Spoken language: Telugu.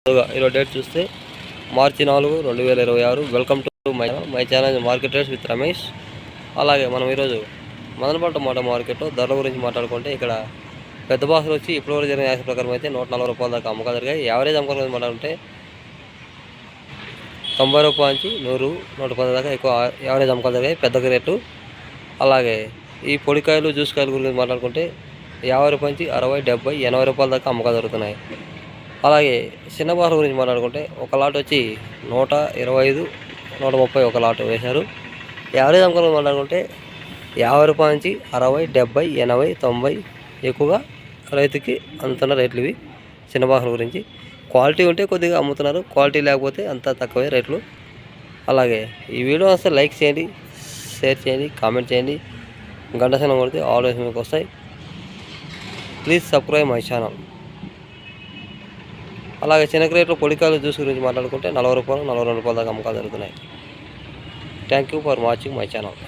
ఈరోజు డేట్ చూస్తే మార్చి 4, 2026. Welcome to my channel market rates with Ramesh. అలాగే మనం ఈరోజు మదనపల్లి టమాటా మార్కెట్లో ధరల గురించి మాట్లాడుకుంటే ఇక్కడ పెద్ద బాక్సులు వచ్చి ఇప్పటివరకు జరిగిన యాక్షన్ ప్రకారం అయితే 140 రూపాయల దాకా అమ్మకాలు జరిగాయి. యావరేజ్ అమ్మకాల గురించి మాట్లాడుకుంటే 90 రూపాయల నుంచి 100, 110 దాకా ఎక్కువ యావరేజ్ అమ్మకాలు జరిగాయి పెద్ద రేటు. అలాగే ఈ పొడికాయలు జ్యూస్ కాయల గురించి మాట్లాడుకుంటే 50 రూపాయల నుంచి 60, 70, 80 రూపాయల దాకా అమ్మకాలు జరుగుతున్నాయి. అలాగే చిన్న బాక్సుల గురించి మాట్లాడుకుంటే ఒక లాట్ వచ్చి 125, 130 ఒక లాట్ వేశారు. యావరేజ్ అమ్మకాలు మాట్లాడుకుంటే 50 రూపాయల నుంచి 60, 70, 80, 90 ఎక్కువగా రైతుకి అందుతున్న రేట్లు ఇవి చిన్న బాక్సుల గురించి. క్వాలిటీ ఉంటే కొద్దిగా అమ్ముతున్నారు, క్వాలిటీ లేకపోతే అంత తక్కువే రేట్లు. అలాగే ఈ వీడియో వస్తే లైక్ చేయండి, షేర్ చేయండి, కామెంట్ చేయండి, గంట సింబల్ కొడితే ఆల్వేస్ మీకు వస్తాయి. Please subscribe my channel. అలాగే చిన్న రేట్లో పొడికాయలు జ్యూస్ గురించి మాట్లాడుకుంటే 40 రూపాయలు, 42 రూపాయల దాకా అమ్మకాలు జరుగుతున్నాయి. Thank you for watching my channel.